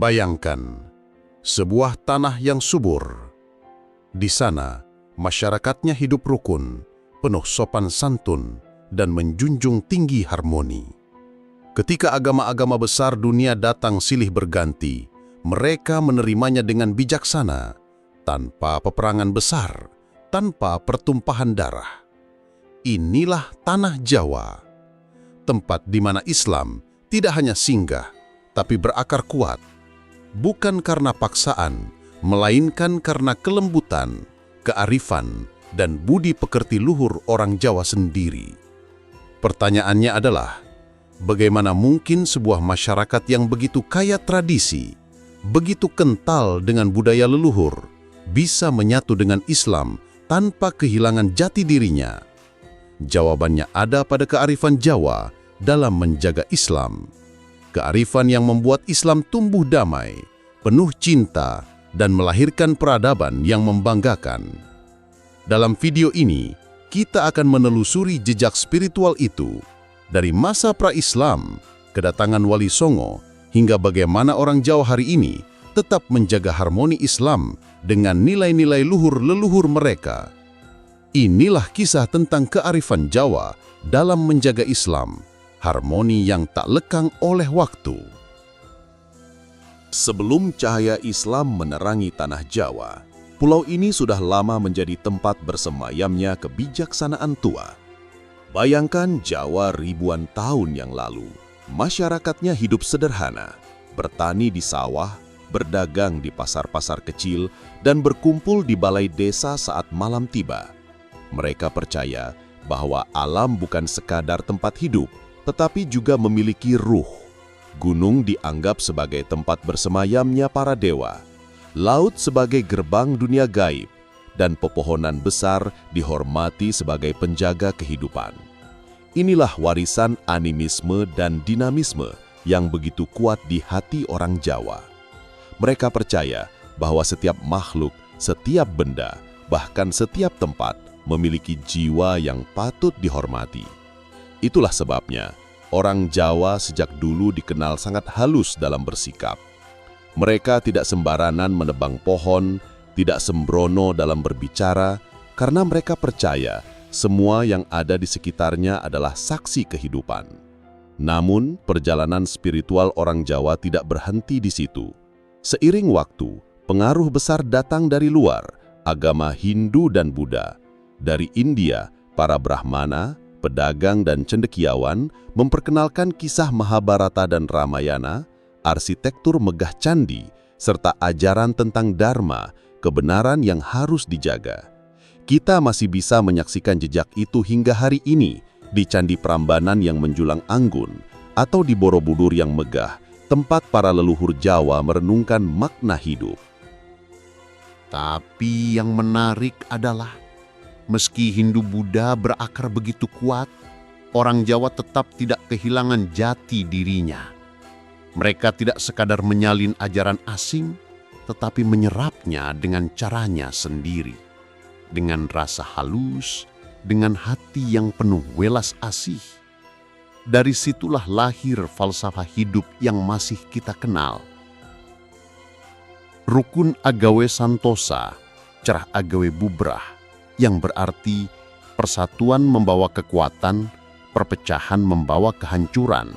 Bayangkan, sebuah tanah yang subur. Di sana, masyarakatnya hidup rukun, penuh sopan santun, dan menjunjung tinggi harmoni. Ketika agama-agama besar dunia datang silih berganti, mereka menerimanya dengan bijaksana, tanpa peperangan besar, tanpa pertumpahan darah. Inilah tanah Jawa, tempat di mana Islam tidak hanya singgah, tapi berakar kuat. Bukan karena paksaan, melainkan karena kelembutan, kearifan, dan budi pekerti luhur orang Jawa sendiri. Pertanyaannya adalah, bagaimana mungkin sebuah masyarakat yang begitu kaya tradisi, begitu kental dengan budaya leluhur, bisa menyatu dengan Islam tanpa kehilangan jati dirinya? Jawabannya ada pada kearifan Jawa dalam menjaga Islam. Kearifan yang membuat Islam tumbuh damai, penuh cinta, dan melahirkan peradaban yang membanggakan. Dalam video ini, kita akan menelusuri jejak spiritual itu, dari masa pra-Islam, kedatangan Wali Songo, hingga bagaimana orang Jawa hari ini tetap menjaga harmoni Islam dengan nilai-nilai luhur leluhur mereka. Inilah kisah tentang kearifan Jawa dalam menjaga Islam, harmoni yang tak lekang oleh waktu. Sebelum cahaya Islam menerangi tanah Jawa, pulau ini sudah lama menjadi tempat bersemayamnya kebijaksanaan tua. Bayangkan Jawa ribuan tahun yang lalu, masyarakatnya hidup sederhana, bertani di sawah, berdagang di pasar-pasar kecil, dan berkumpul di balai desa saat malam tiba. Mereka percaya bahwa alam bukan sekadar tempat hidup, tetapi juga memiliki ruh. Gunung dianggap sebagai tempat bersemayamnya para dewa, laut sebagai gerbang dunia gaib, dan pepohonan besar dihormati sebagai penjaga kehidupan. Inilah warisan animisme dan dinamisme yang begitu kuat di hati orang Jawa. Mereka percaya bahwa setiap makhluk, setiap benda, bahkan setiap tempat memiliki jiwa yang patut dihormati. Itulah sebabnya orang Jawa sejak dulu dikenal sangat halus dalam bersikap. Mereka tidak sembarangan menebang pohon, tidak sembrono dalam berbicara, karena mereka percaya semua yang ada di sekitarnya adalah saksi kehidupan. Namun, perjalanan spiritual orang Jawa tidak berhenti di situ. Seiring waktu, pengaruh besar datang dari luar, agama Hindu dan Buddha. Dari India, para Brahmana, pedagang dan cendekiawan memperkenalkan kisah Mahabharata dan Ramayana, arsitektur megah candi, serta ajaran tentang dharma, kebenaran yang harus dijaga. Kita masih bisa menyaksikan jejak itu hingga hari ini di Candi Prambanan yang menjulang anggun atau di Borobudur yang megah, tempat para leluhur Jawa merenungkan makna hidup. Tapi yang menarik adalah, meski Hindu-Buddha berakar begitu kuat, orang Jawa tetap tidak kehilangan jati dirinya. Mereka tidak sekadar menyalin ajaran asing, tetapi menyerapnya dengan caranya sendiri. Dengan rasa halus, dengan hati yang penuh welas asih. Dari situlah lahir falsafah hidup yang masih kita kenal. Rukun agawe santosa, cerah agawe bubrah, yang berarti persatuan membawa kekuatan, perpecahan membawa kehancuran.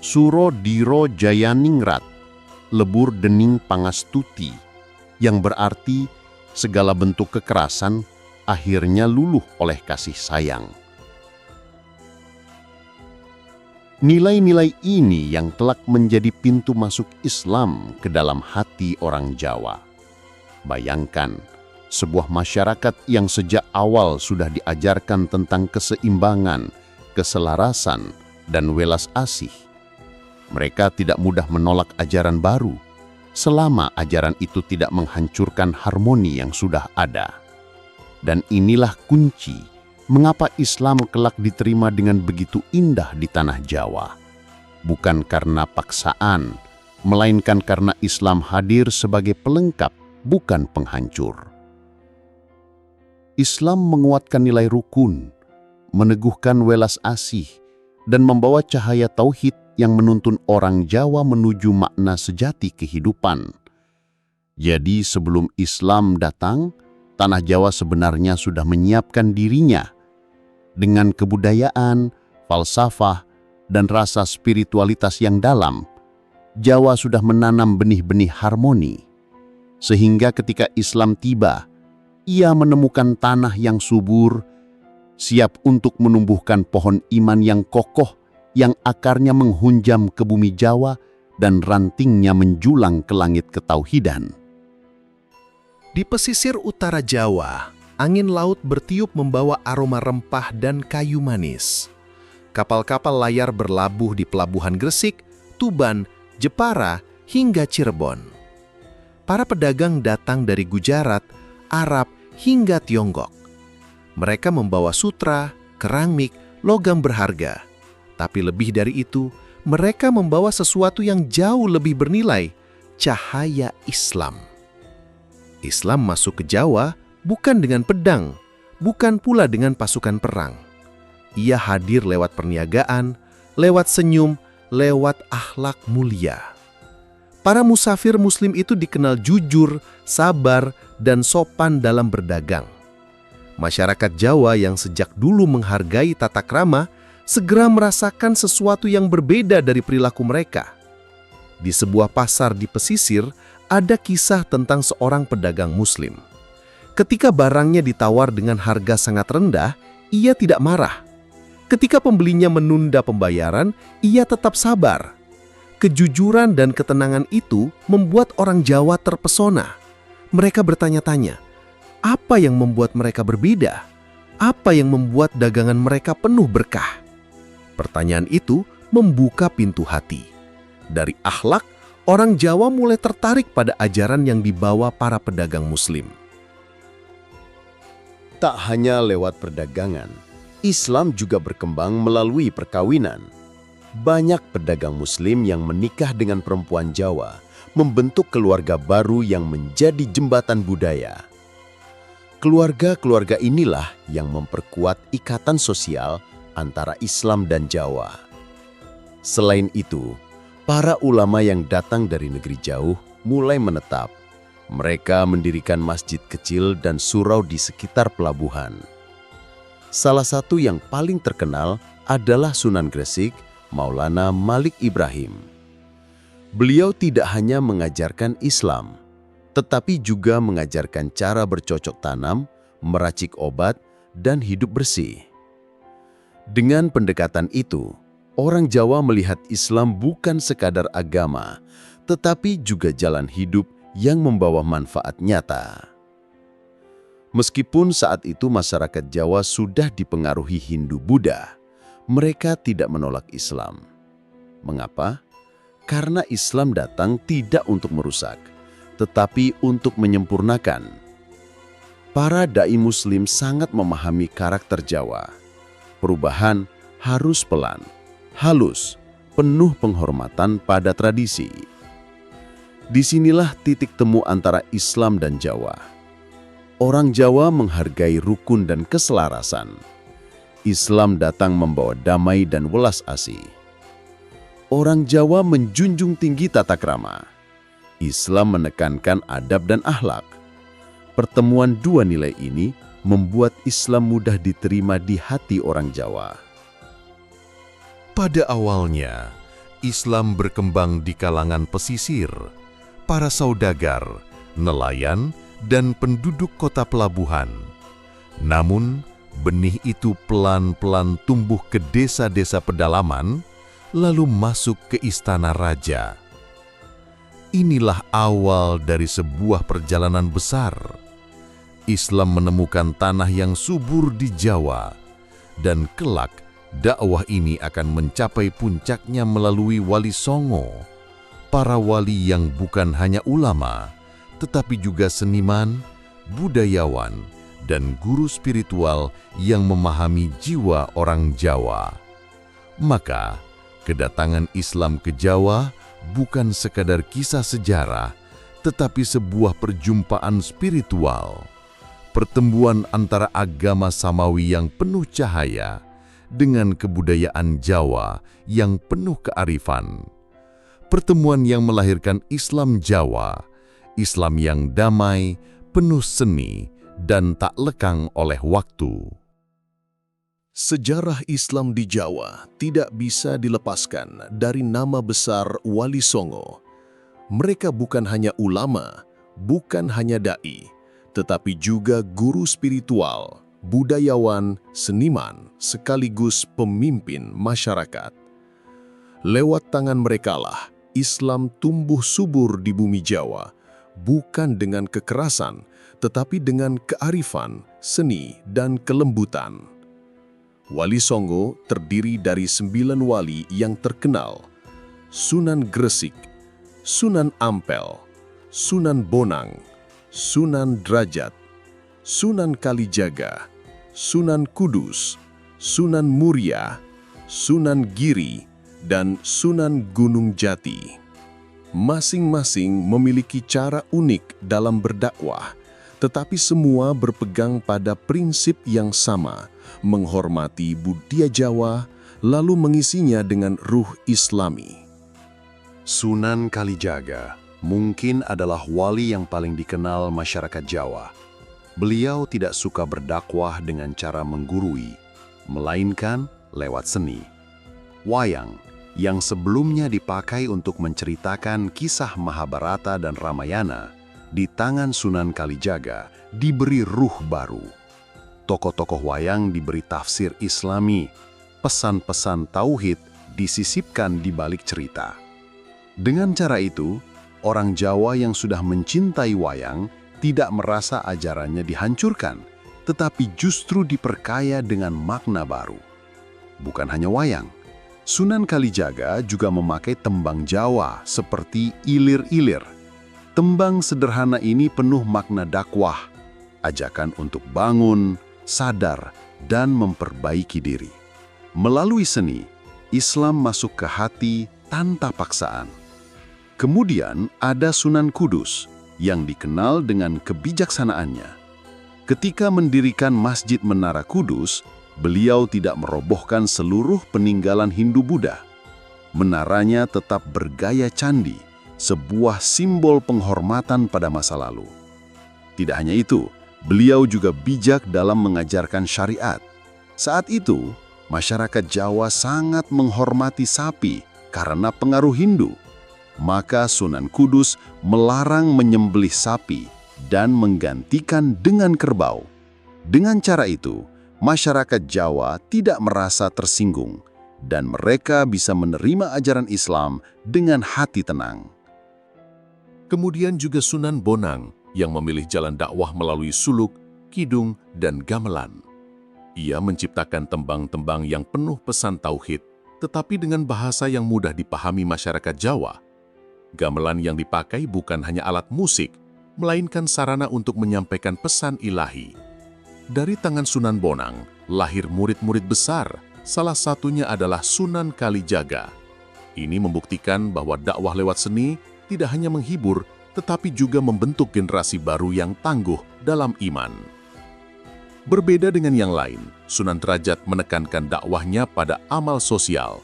Suro diro jayaningrat, lebur dening pangastuti, yang berarti segala bentuk kekerasan akhirnya luluh oleh kasih sayang. Nilai-nilai ini yang kelak menjadi pintu masuk Islam ke dalam hati orang Jawa. Bayangkan, sebuah masyarakat yang sejak awal sudah diajarkan tentang keseimbangan, keselarasan, dan welas asih. Mereka tidak mudah menolak ajaran baru, selama ajaran itu tidak menghancurkan harmoni yang sudah ada. Dan inilah kunci mengapa Islam kelak diterima dengan begitu indah di tanah Jawa. Bukan karena paksaan, melainkan karena Islam hadir sebagai pelengkap, bukan penghancur. Islam menguatkan nilai rukun, meneguhkan welas asih, dan membawa cahaya tauhid yang menuntun orang Jawa menuju makna sejati kehidupan. Jadi sebelum Islam datang, tanah Jawa sebenarnya sudah menyiapkan dirinya dengan kebudayaan, falsafah, dan rasa spiritualitas yang dalam. Jawa sudah menanam benih-benih harmoni, sehingga ketika Islam tiba, ia menemukan tanah yang subur, siap untuk menumbuhkan pohon iman yang kokoh, yang akarnya menghunjam ke bumi Jawa dan rantingnya menjulang ke langit ketauhidan. Di pesisir utara Jawa, angin laut bertiup membawa aroma rempah dan kayu manis. Kapal-kapal layar berlabuh di pelabuhan Gresik, Tuban, Jepara, hingga Cirebon. Para pedagang datang dari Gujarat, Arab, hingga Tiongkok. Mereka membawa sutra, keramik, logam berharga. Tapi lebih dari itu, mereka membawa sesuatu yang jauh lebih bernilai, cahaya Islam. Islam masuk ke Jawa bukan dengan pedang, bukan pula dengan pasukan perang. Ia hadir lewat perniagaan, lewat senyum, lewat akhlak mulia. Para musafir Muslim itu dikenal jujur, sabar, dan sopan dalam berdagang. Masyarakat Jawa yang sejak dulu menghargai tata krama segera merasakan sesuatu yang berbeda dari perilaku mereka. Di sebuah pasar di pesisir, ada kisah tentang seorang pedagang Muslim. Ketika barangnya ditawar dengan harga sangat rendah, ia tidak marah. Ketika pembelinya menunda pembayaran, ia tetap sabar. Kejujuran dan ketenangan itu membuat orang Jawa terpesona. Mereka bertanya-tanya, apa yang membuat mereka berbeda? Apa yang membuat dagangan mereka penuh berkah? Pertanyaan itu membuka pintu hati. Dari akhlak, orang Jawa mulai tertarik pada ajaran yang dibawa para pedagang Muslim. Tak hanya lewat perdagangan, Islam juga berkembang melalui perkawinan. Banyak pedagang Muslim yang menikah dengan perempuan Jawa, membentuk keluarga baru yang menjadi jembatan budaya. Keluarga-keluarga inilah yang memperkuat ikatan sosial antara Islam dan Jawa. Selain itu, para ulama yang datang dari negeri jauh mulai menetap. Mereka mendirikan masjid kecil dan surau di sekitar pelabuhan. Salah satu yang paling terkenal adalah Sunan Gresik, Maulana Malik Ibrahim. Beliau tidak hanya mengajarkan Islam, tetapi juga mengajarkan cara bercocok tanam, meracik obat, dan hidup bersih. Dengan pendekatan itu, orang Jawa melihat Islam bukan sekadar agama, tetapi juga jalan hidup yang membawa manfaat nyata. Meskipun saat itu masyarakat Jawa sudah dipengaruhi Hindu-Buddha, mereka tidak menolak Islam. Mengapa? Karena Islam datang tidak untuk merusak, tetapi untuk menyempurnakan. Para dai Muslim sangat memahami karakter Jawa. Perubahan harus pelan, halus, penuh penghormatan pada tradisi. Disinilah titik temu antara Islam dan Jawa. Orang Jawa menghargai rukun dan keselarasan. Islam datang membawa damai dan welas asih. Orang Jawa menjunjung tinggi tata krama. Islam menekankan adab dan akhlak. Pertemuan dua nilai ini membuat Islam mudah diterima di hati orang Jawa. Pada awalnya, Islam berkembang di kalangan pesisir, para saudagar, nelayan, dan penduduk kota pelabuhan. Namun, benih itu pelan-pelan tumbuh ke desa-desa pedalaman, lalu masuk ke istana raja. Inilah awal dari sebuah perjalanan besar. Islam menemukan tanah yang subur di Jawa, dan kelak dakwah ini akan mencapai puncaknya melalui Wali Songo, para wali yang bukan hanya ulama, tetapi juga seniman, budayawan, dan guru spiritual yang memahami jiwa orang Jawa. Maka, kedatangan Islam ke Jawa bukan sekadar kisah sejarah, tetapi sebuah perjumpaan spiritual. Pertemuan antara agama samawi yang penuh cahaya dengan kebudayaan Jawa yang penuh kearifan. Pertemuan yang melahirkan Islam Jawa, Islam yang damai, penuh seni, dan tak lekang oleh waktu. Sejarah Islam di Jawa tidak bisa dilepaskan dari nama besar Wali Songo. Mereka bukan hanya ulama, bukan hanya dai, tetapi juga guru spiritual, budayawan, seniman, sekaligus pemimpin masyarakat. Lewat tangan merekalah Islam tumbuh subur di bumi Jawa, bukan dengan kekerasan, tetapi dengan kearifan, seni, dan kelembutan. Wali Songo terdiri dari 9 wali yang terkenal: Sunan Gresik, Sunan Ampel, Sunan Bonang, Sunan Derajat, Sunan Kalijaga, Sunan Kudus, Sunan Muria, Sunan Giri, dan Sunan Gunung Jati. Masing-masing memiliki cara unik dalam berdakwah, tetapi semua berpegang pada prinsip yang sama, menghormati budaya Jawa, lalu mengisinya dengan ruh Islami. Sunan Kalijaga mungkin adalah wali yang paling dikenal masyarakat Jawa. Beliau tidak suka berdakwah dengan cara menggurui, melainkan lewat seni. Wayang, yang sebelumnya dipakai untuk menceritakan kisah Mahabharata dan Ramayana, di tangan Sunan Kalijaga diberi ruh baru. Tokoh-tokoh wayang diberi tafsir Islami, pesan-pesan tauhid disisipkan di balik cerita. Dengan cara itu, orang Jawa yang sudah mencintai wayang tidak merasa ajarannya dihancurkan, tetapi justru diperkaya dengan makna baru. Bukan hanya wayang, Sunan Kalijaga juga memakai tembang Jawa seperti ilir-ilir. Tembang sederhana ini penuh makna dakwah, ajakan untuk bangun, sadar, dan memperbaiki diri. Melalui seni, Islam masuk ke hati tanpa paksaan. Kemudian ada Sunan Kudus yang dikenal dengan kebijaksanaannya. Ketika mendirikan Masjid Menara Kudus, beliau tidak merobohkan seluruh peninggalan Hindu-Buddha. Menaranya tetap bergaya candi, sebuah simbol penghormatan pada masa lalu. Tidak hanya itu, beliau juga bijak dalam mengajarkan syariat. Saat itu, masyarakat Jawa sangat menghormati sapi karena pengaruh Hindu. Maka Sunan Kudus melarang menyembelih sapi dan menggantikan dengan kerbau. Dengan cara itu, masyarakat Jawa tidak merasa tersinggung dan mereka bisa menerima ajaran Islam dengan hati tenang. Kemudian juga Sunan Bonang yang memilih jalan dakwah melalui suluk, kidung, dan gamelan. Ia menciptakan tembang-tembang yang penuh pesan tauhid, tetapi dengan bahasa yang mudah dipahami masyarakat Jawa. Gamelan yang dipakai bukan hanya alat musik, melainkan sarana untuk menyampaikan pesan ilahi. Dari tangan Sunan Bonang, lahir murid-murid besar, salah satunya adalah Sunan Kalijaga. Ini membuktikan bahwa dakwah lewat seni tidak hanya menghibur, tetapi juga membentuk generasi baru yang tangguh dalam iman. Berbeda dengan yang lain, Sunan Derajat menekankan dakwahnya pada amal sosial.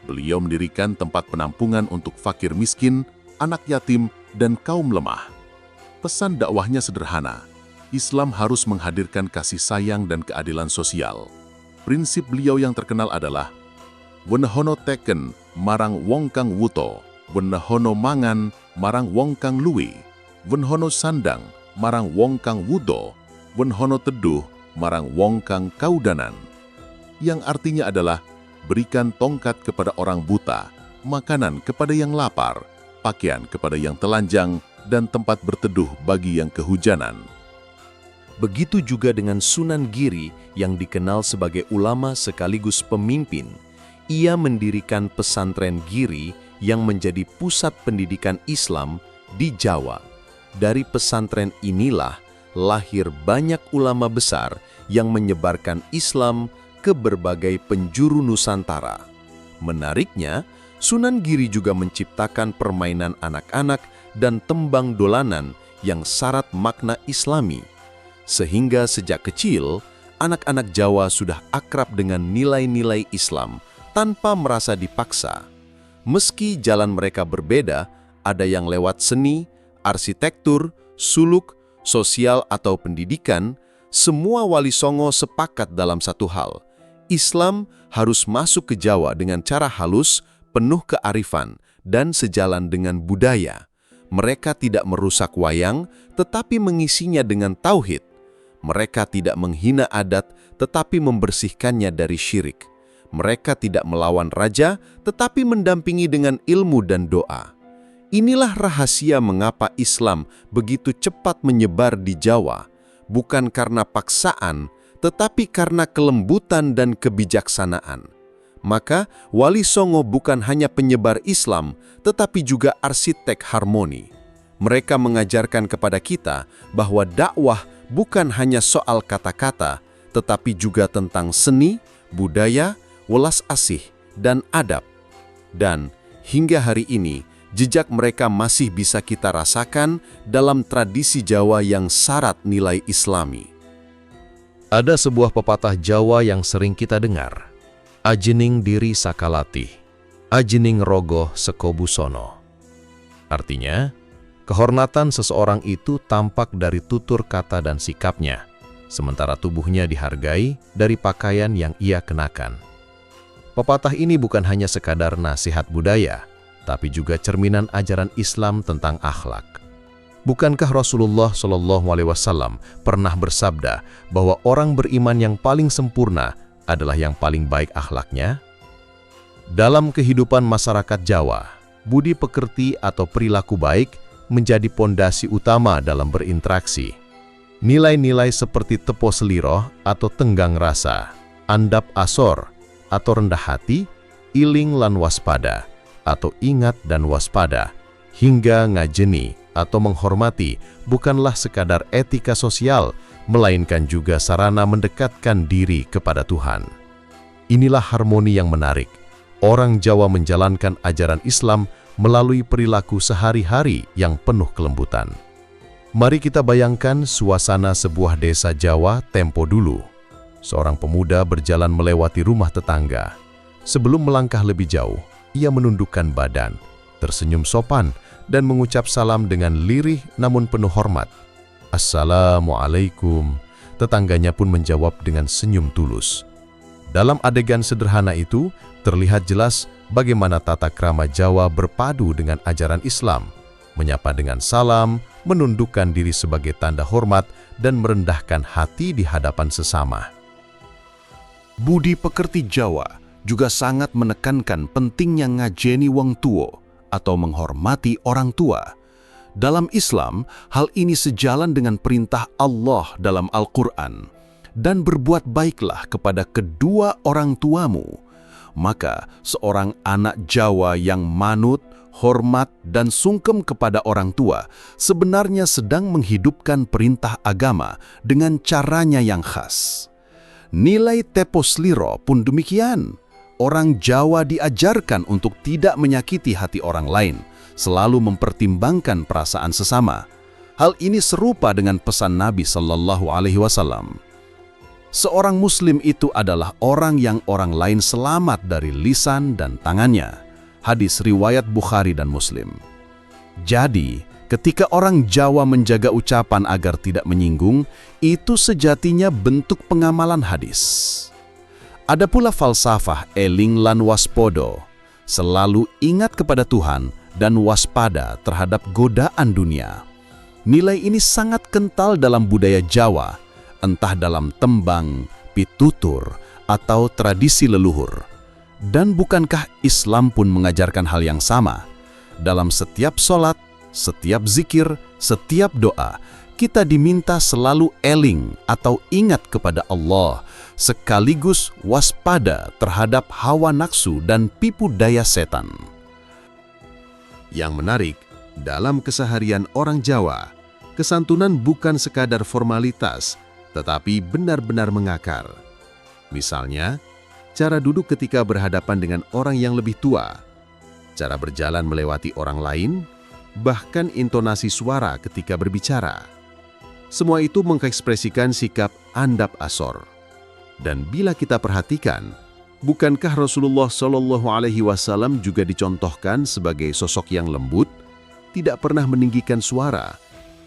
Beliau mendirikan tempat penampungan untuk fakir miskin, anak yatim, dan kaum lemah. Pesan dakwahnya sederhana. Islam harus menghadirkan kasih sayang dan keadilan sosial. Prinsip beliau yang terkenal adalah Wenehono teken marang wong kang wuto, wenehono mangan marang wong kang luwe, wenehono sandang marang wong kang wudo, wenehono teduh marang wong kang kaudanan. Yang artinya adalah berikan tongkat kepada orang buta, makanan kepada yang lapar, pakaian kepada yang telanjang, dan tempat berteduh bagi yang kehujanan. Begitu juga dengan Sunan Giri yang dikenal sebagai ulama sekaligus pemimpin. Ia mendirikan pesantren Giri yang menjadi pusat pendidikan Islam di Jawa. Dari pesantren inilah lahir banyak ulama besar yang menyebarkan Islam ke berbagai penjuru Nusantara. Menariknya, Sunan Giri juga menciptakan permainan anak-anak dan tembang dolanan yang syarat makna Islami. Sehingga sejak kecil, anak-anak Jawa sudah akrab dengan nilai-nilai Islam tanpa merasa dipaksa. Meski jalan mereka berbeda, ada yang lewat seni, arsitektur, suluk, sosial atau pendidikan, semua Wali Songo sepakat dalam satu hal. Islam harus masuk ke Jawa dengan cara halus, penuh kearifan, dan sejalan dengan budaya. Mereka tidak merusak wayang, tetapi mengisinya dengan tauhid. Mereka tidak menghina adat, tetapi membersihkannya dari syirik. Mereka tidak melawan raja, tetapi mendampingi dengan ilmu dan doa. Inilah rahasia mengapa Islam begitu cepat menyebar di Jawa, bukan karena paksaan, tetapi karena kelembutan dan kebijaksanaan. Maka, Wali Songo bukan hanya penyebar Islam, tetapi juga arsitek harmoni. Mereka mengajarkan kepada kita bahwa dakwah bukan hanya soal kata-kata, tetapi juga tentang seni, budaya, welas asih, dan adab. Dan hingga hari ini, jejak mereka masih bisa kita rasakan dalam tradisi Jawa yang syarat nilai Islami. Ada sebuah pepatah Jawa yang sering kita dengar. Ajening diri sakalati, ajening rogo sekobusono. Artinya, kehormatan seseorang itu tampak dari tutur kata dan sikapnya, sementara tubuhnya dihargai dari pakaian yang ia kenakan. Pepatah ini bukan hanya sekadar nasihat budaya, tapi juga cerminan ajaran Islam tentang akhlak. Bukankah Rasulullah SAW pernah bersabda bahwa orang beriman yang paling sempurna adalah yang paling baik akhlaknya? Dalam kehidupan masyarakat Jawa, budi pekerti atau perilaku baik menjadi pondasi utama dalam berinteraksi. Nilai-nilai seperti tepo seliroh atau tenggang rasa, andap asor atau rendah hati, iling lan waspada atau ingat dan waspada, hingga ngajeni atau menghormati bukanlah sekadar etika sosial, melainkan juga sarana mendekatkan diri kepada Tuhan. Inilah harmoni yang menarik. Orang Jawa menjalankan ajaran Islam melalui perilaku sehari-hari yang penuh kelembutan. Mari kita bayangkan suasana sebuah desa Jawa tempo dulu. Seorang pemuda berjalan melewati rumah tetangga. Sebelum melangkah lebih jauh, ia menundukkan badan, tersenyum sopan, dan mengucap salam dengan lirih namun penuh hormat. Assalamualaikum. Tetangganya pun menjawab dengan senyum tulus. Dalam adegan sederhana itu, terlihat jelas bagaimana tata krama Jawa berpadu dengan ajaran Islam, menyapa dengan salam, menundukkan diri sebagai tanda hormat, dan merendahkan hati di hadapan sesama. Budi pekerti Jawa juga sangat menekankan pentingnya ngajeni wong tuo atau menghormati orang tua. Dalam Islam, hal ini sejalan dengan perintah Allah dalam Al-Quran, dan berbuat baiklah kepada kedua orang tuamu. Maka, seorang anak Jawa yang manut, hormat, dan sungkem kepada orang tua sebenarnya sedang menghidupkan perintah agama dengan caranya yang khas. Nilai tepo sliro pun demikian. Orang Jawa diajarkan untuk tidak menyakiti hati orang lain, selalu mempertimbangkan perasaan sesama. Hal ini serupa dengan pesan Nabi SAW. Seorang Muslim itu adalah orang yang orang lain selamat dari lisan dan tangannya. Hadis riwayat Bukhari dan Muslim. Jadi, ketika orang Jawa menjaga ucapan agar tidak menyinggung, itu sejatinya bentuk pengamalan hadis. Ada pula falsafah eling lan waspodo, selalu ingat kepada Tuhan dan waspada terhadap godaan dunia. Nilai ini sangat kental dalam budaya Jawa, entah dalam tembang, pitutur, atau tradisi leluhur. Dan bukankah Islam pun mengajarkan hal yang sama? Dalam setiap sholat, setiap zikir, setiap doa, kita diminta selalu eling atau ingat kepada Allah, sekaligus waspada terhadap hawa nafsu dan tipu daya setan. Yang menarik, dalam keseharian orang Jawa, kesantunan bukan sekadar formalitas, tetapi benar-benar mengakar. Misalnya, cara duduk ketika berhadapan dengan orang yang lebih tua, cara berjalan melewati orang lain, bahkan intonasi suara ketika berbicara. Semua itu mengekspresikan sikap andap asor, Dan bila kita perhatikan, bukankah Rasulullah Shallallahu Alaihi Wasallam juga dicontohkan sebagai sosok yang lembut, tidak pernah meninggikan suara,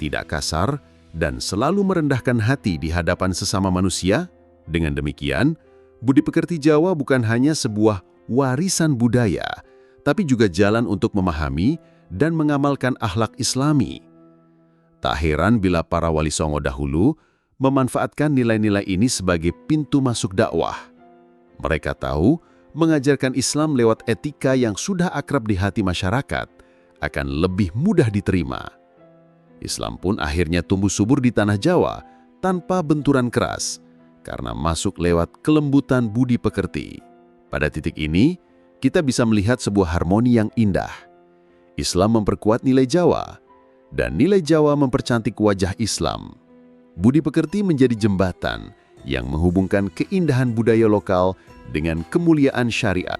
tidak kasar, dan selalu merendahkan hati di hadapan sesama manusia? Dengan demikian, budi pekerti Jawa bukan hanya sebuah warisan budaya, tapi juga jalan untuk memahami dan mengamalkan akhlak Islami. Tak heran bila para wali songo dahulu memanfaatkan nilai-nilai ini sebagai pintu masuk dakwah. Mereka tahu mengajarkan Islam lewat etika yang sudah akrab di hati masyarakat akan lebih mudah diterima. Islam pun akhirnya tumbuh subur di tanah Jawa tanpa benturan keras, karena masuk lewat kelembutan budi pekerti. Pada titik ini, kita bisa melihat sebuah harmoni yang indah. Islam memperkuat nilai Jawa, dan nilai Jawa mempercantik wajah Islam. Budi pekerti menjadi jembatan yang menghubungkan keindahan budaya lokal dengan kemuliaan syariat.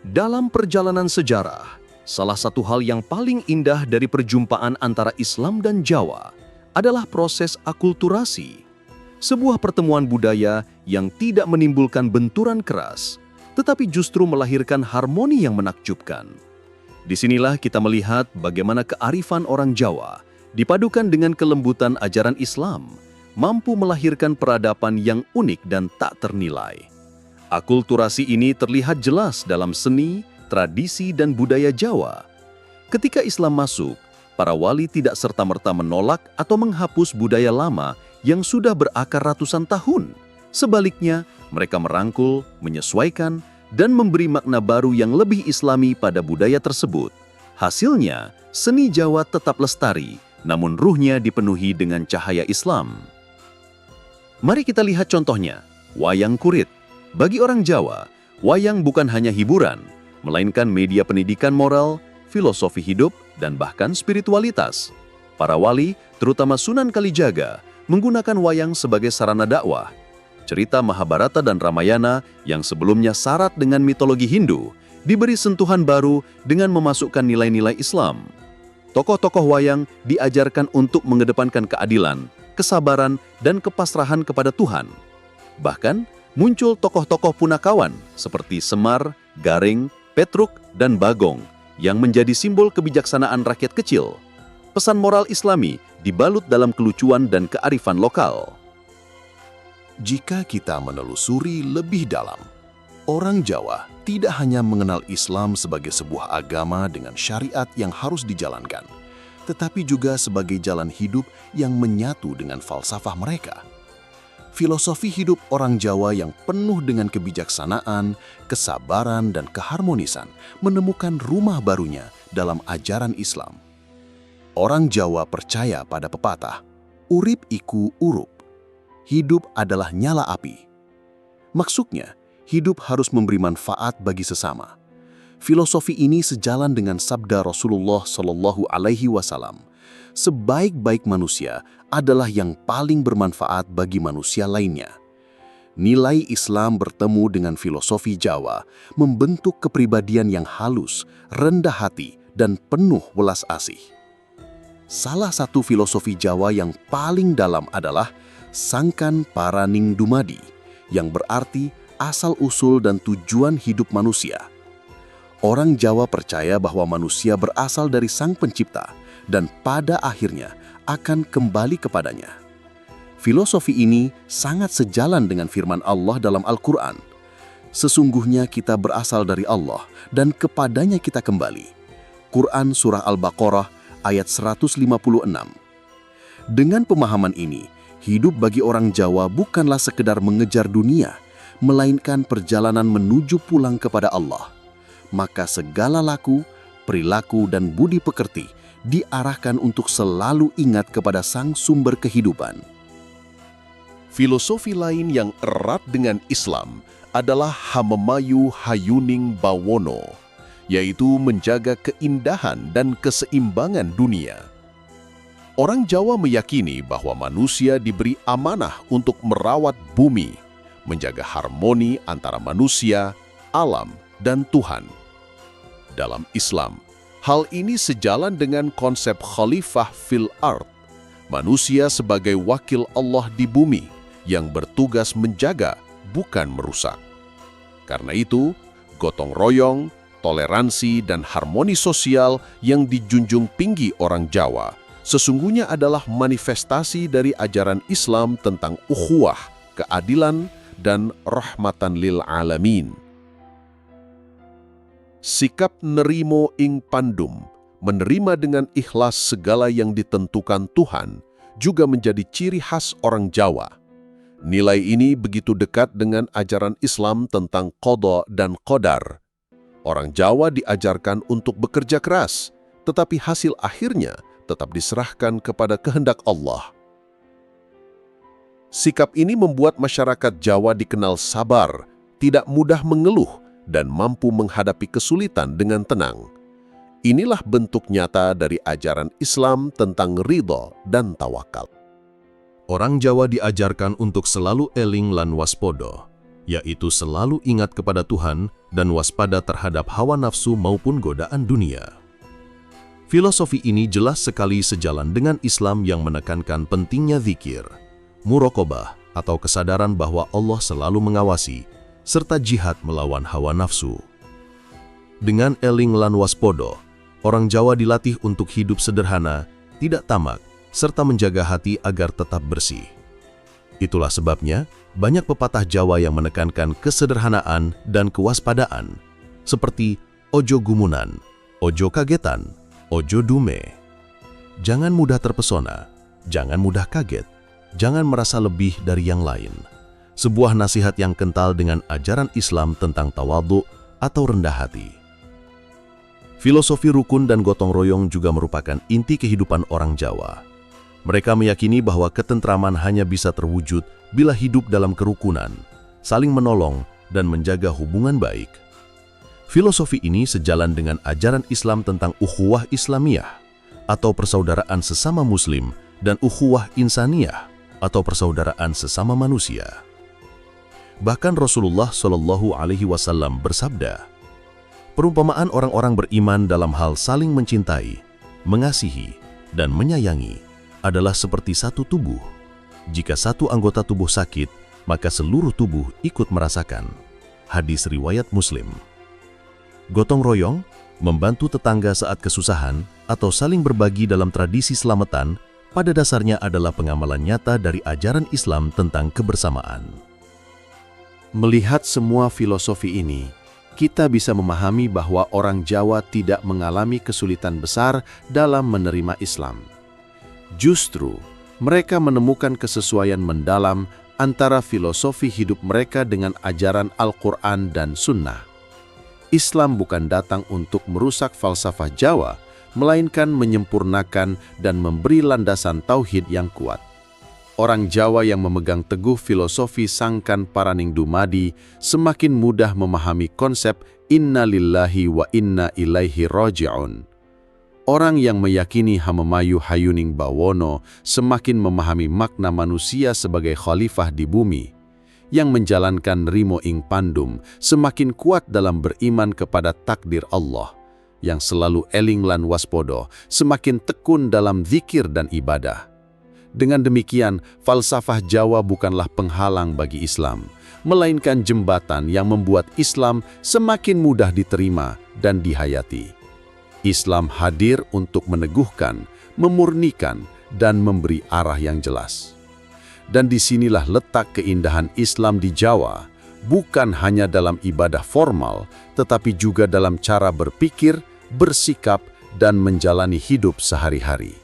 Dalam perjalanan sejarah, salah satu hal yang paling indah dari perjumpaan antara Islam dan Jawa adalah proses akulturasi. Sebuah pertemuan budaya yang tidak menimbulkan benturan keras, tetapi justru melahirkan harmoni yang menakjubkan. Disinilah kita melihat bagaimana kearifan orang Jawa dipadukan dengan kelembutan ajaran Islam, mampu melahirkan peradaban yang unik dan tak ternilai. Akulturasi ini terlihat jelas dalam seni, tradisi, dan budaya Jawa. Ketika Islam masuk, para wali tidak serta-merta menolak atau menghapus budaya lama yang sudah berakar ratusan tahun. Sebaliknya, mereka merangkul, menyesuaikan, dan memberi makna baru yang lebih Islami pada budaya tersebut. Hasilnya, seni Jawa tetap lestari, namun ruhnya dipenuhi dengan cahaya Islam. Mari kita lihat contohnya, wayang kurit. Bagi orang Jawa, wayang bukan hanya hiburan, melainkan media pendidikan moral, filosofi hidup, dan bahkan spiritualitas. Para wali, terutama Sunan Kalijaga, menggunakan wayang sebagai sarana dakwah. Cerita Mahabharata dan Ramayana yang sebelumnya syarat dengan mitologi Hindu, diberi sentuhan baru dengan memasukkan nilai-nilai Islam. Tokoh-tokoh wayang diajarkan untuk mengedepankan keadilan, kesabaran, dan kepasrahan kepada Tuhan. Bahkan, muncul tokoh-tokoh punakawan seperti Semar, Garing, Petruk, dan Bagong yang menjadi simbol kebijaksanaan rakyat kecil. Pesan moral Islami dibalut dalam kelucuan dan kearifan lokal. Jika kita menelusuri lebih dalam, orang Jawa tidak hanya mengenal Islam sebagai sebuah agama dengan syariat yang harus dijalankan, tetapi juga sebagai jalan hidup yang menyatu dengan falsafah mereka. Filosofi hidup orang Jawa yang penuh dengan kebijaksanaan, kesabaran, dan keharmonisan menemukan rumah barunya dalam ajaran Islam. Orang Jawa percaya pada pepatah, urip iku urup. Hidup adalah nyala api. Maksudnya, hidup harus memberi manfaat bagi sesama. Filosofi ini sejalan dengan sabda Rasulullah Shallallahu Alaihi Wasallam. Sebaik-baik manusia adalah yang paling bermanfaat bagi manusia lainnya. Nilai Islam bertemu dengan filosofi Jawa membentuk kepribadian yang halus, rendah hati, dan penuh welas asih. Salah satu filosofi Jawa yang paling dalam adalah Sangkan Paraning Dumadi, yang berarti asal-usul dan tujuan hidup manusia. Orang Jawa percaya bahwa manusia berasal dari Sang Pencipta dan pada akhirnya akan kembali kepadanya. Filosofi ini sangat sejalan dengan firman Allah dalam Al-Quran. Sesungguhnya kita berasal dari Allah dan kepadanya kita kembali. Quran Surah Al-Baqarah ayat 156. Dengan pemahaman ini, hidup bagi orang Jawa bukanlah sekedar mengejar dunia, melainkan perjalanan menuju pulang kepada Allah. Maka segala laku, perilaku, dan budi pekerti diarahkan untuk selalu ingat kepada Sang Sumber kehidupan. Filosofi lain yang erat dengan Islam adalah Hamemayu Hayuning Bawono, yaitu menjaga keindahan dan keseimbangan dunia. Orang Jawa meyakini bahwa manusia diberi amanah untuk merawat bumi, menjaga harmoni antara manusia, alam, dan Tuhan. Dalam Islam, hal ini sejalan dengan konsep khalifah fil ard, manusia sebagai wakil Allah di bumi, yang bertugas menjaga, bukan merusak. Karena itu, gotong royong, toleransi, dan harmoni sosial yang dijunjung tinggi orang Jawa sesungguhnya adalah manifestasi dari ajaran Islam tentang ukhuwah, keadilan, dan rahmatan lil alamin. Sikap nerimo ing pandum, menerima dengan ikhlas segala yang ditentukan Tuhan, juga menjadi ciri khas orang Jawa. Nilai ini begitu dekat dengan ajaran Islam tentang qada dan qadar. Orang Jawa diajarkan untuk bekerja keras, tetapi hasil akhirnya tetap diserahkan kepada kehendak Allah. Sikap ini membuat masyarakat Jawa dikenal sabar, tidak mudah mengeluh, dan mampu menghadapi kesulitan dengan tenang. Inilah bentuk nyata dari ajaran Islam tentang ridha dan tawakal. Orang Jawa diajarkan untuk selalu eling lan waspodo, yaitu selalu ingat kepada Tuhan dan waspada terhadap hawa nafsu maupun godaan dunia. Filosofi ini jelas sekali sejalan dengan Islam yang menekankan pentingnya zikir, muraqabah atau kesadaran bahwa Allah selalu mengawasi, serta jihad melawan hawa nafsu. Dengan eling lan waspodo, orang Jawa dilatih untuk hidup sederhana, tidak tamak, serta menjaga hati agar tetap bersih. Itulah sebabnya banyak pepatah Jawa yang menekankan kesederhanaan dan kewaspadaan, seperti ojo gumunan, ojo kagetan, ojo dume. Jangan mudah terpesona, jangan mudah kaget, jangan merasa lebih dari yang lain. Sebuah nasihat yang kental dengan ajaran Islam tentang tawadhu atau rendah hati. Filosofi rukun dan gotong royong juga merupakan inti kehidupan orang Jawa. Mereka meyakini bahwa ketentraman hanya bisa terwujud bila hidup dalam kerukunan, saling menolong, dan menjaga hubungan baik. Filosofi ini sejalan dengan ajaran Islam tentang ukhuwah Islamiyah atau persaudaraan sesama Muslim dan ukhuwah insaniyah atau persaudaraan sesama manusia. Bahkan Rasulullah SAW bersabda, perumpamaan orang-orang beriman dalam hal saling mencintai, mengasihi, dan menyayangi adalah seperti satu tubuh. Jika satu anggota tubuh sakit, maka seluruh tubuh ikut merasakan. Hadis riwayat Muslim. Gotong royong, membantu tetangga saat kesusahan, atau saling berbagi dalam tradisi selamatan, pada dasarnya adalah pengamalan nyata dari ajaran Islam tentang kebersamaan. Melihat semua filosofi ini, kita bisa memahami bahwa orang Jawa tidak mengalami kesulitan besar dalam menerima Islam. Justru, mereka menemukan kesesuaian mendalam antara filosofi hidup mereka dengan ajaran Al-Quran dan Sunnah. Islam bukan datang untuk merusak falsafah Jawa, melainkan menyempurnakan dan memberi landasan tauhid yang kuat. Orang Jawa yang memegang teguh filosofi Sangkan Paraning Dumadi semakin mudah memahami konsep Inna lillahi wa inna ilaihi raji'un. Orang yang meyakini Hamemayu Hayuning Bawono semakin memahami makna manusia sebagai khalifah di bumi. Yang menjalankan Rimo ing Pandum semakin kuat dalam beriman kepada takdir Allah. Yang selalu eling lan waspodo semakin tekun dalam zikir dan ibadah. Dengan demikian, falsafah Jawa bukanlah penghalang bagi Islam, melainkan jembatan yang membuat Islam semakin mudah diterima dan dihayati. Islam hadir untuk meneguhkan, memurnikan, dan memberi arah yang jelas. Dan disinilah letak keindahan Islam di Jawa, bukan hanya dalam ibadah formal, tetapi juga dalam cara berpikir, bersikap, dan menjalani hidup sehari-hari.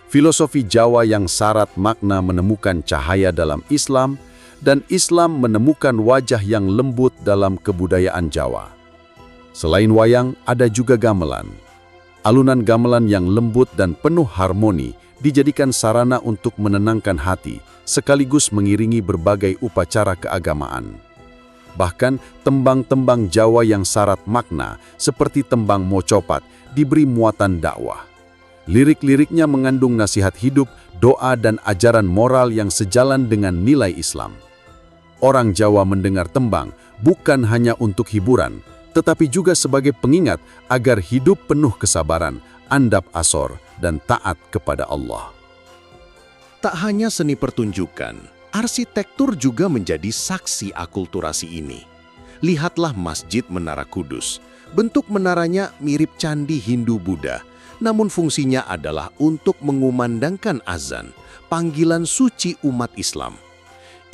Filosofi Jawa yang syarat makna menemukan cahaya dalam Islam, dan Islam menemukan wajah yang lembut dalam kebudayaan Jawa. Selain wayang, ada juga gamelan. Alunan gamelan yang lembut dan penuh harmoni dijadikan sarana untuk menenangkan hati, sekaligus mengiringi berbagai upacara keagamaan. Bahkan tembang-tembang Jawa yang syarat makna, seperti tembang mocopat, diberi muatan dakwah. Lirik-liriknya mengandung nasihat hidup, doa, dan ajaran moral yang sejalan dengan nilai Islam. Orang Jawa mendengar tembang bukan hanya untuk hiburan, tetapi juga sebagai pengingat agar hidup penuh kesabaran, andap asor, dan taat kepada Allah. Tak hanya seni pertunjukan, Arsitektur juga menjadi saksi akulturasi ini. Lihatlah Masjid Menara Kudus. Bentuk menaranya mirip candi Hindu-Buddha, namun fungsinya adalah untuk mengumandangkan azan, panggilan suci umat Islam.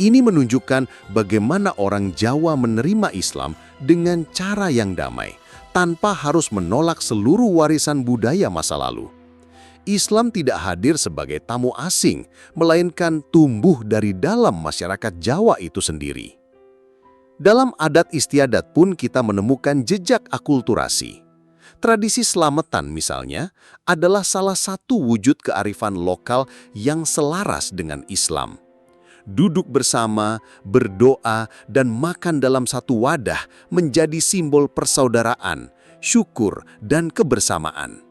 Ini menunjukkan bagaimana orang Jawa menerima Islam dengan cara yang damai, tanpa harus menolak seluruh warisan budaya masa lalu. Islam tidak hadir sebagai tamu asing, melainkan tumbuh dari dalam masyarakat Jawa itu sendiri. Dalam adat istiadat pun kita menemukan jejak akulturasi. Tradisi selamatan misalnya adalah salah satu wujud kearifan lokal yang selaras dengan Islam. Duduk bersama, berdoa, dan makan dalam satu wadah menjadi simbol persaudaraan, syukur, dan kebersamaan.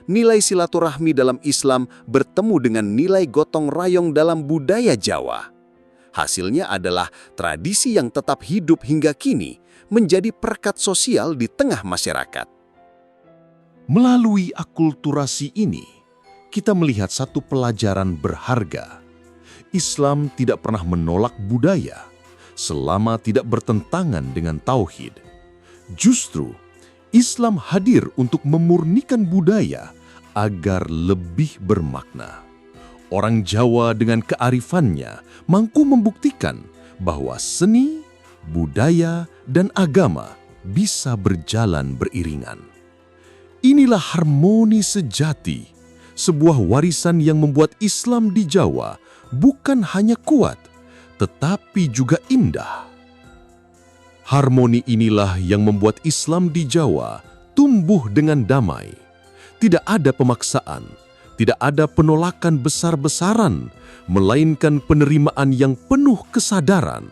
Nilai silaturahmi dalam Islam bertemu dengan nilai gotong royong dalam budaya Jawa. Hasilnya adalah tradisi yang tetap hidup hingga kini, menjadi perekat sosial di tengah masyarakat. Melalui akulturasi ini, kita melihat satu pelajaran berharga. Islam tidak pernah menolak budaya selama tidak bertentangan dengan tauhid. Justru, Islam hadir untuk memurnikan budaya agar lebih bermakna. Orang Jawa dengan kearifannya mampu membuktikan bahwa seni, budaya, dan agama bisa berjalan beriringan. Inilah harmoni sejati, sebuah warisan yang membuat Islam di Jawa bukan hanya kuat, tetapi juga indah. Harmoni inilah yang membuat Islam di Jawa tumbuh dengan damai. Tidak ada pemaksaan, tidak ada penolakan besar-besaran, melainkan penerimaan yang penuh kesadaran.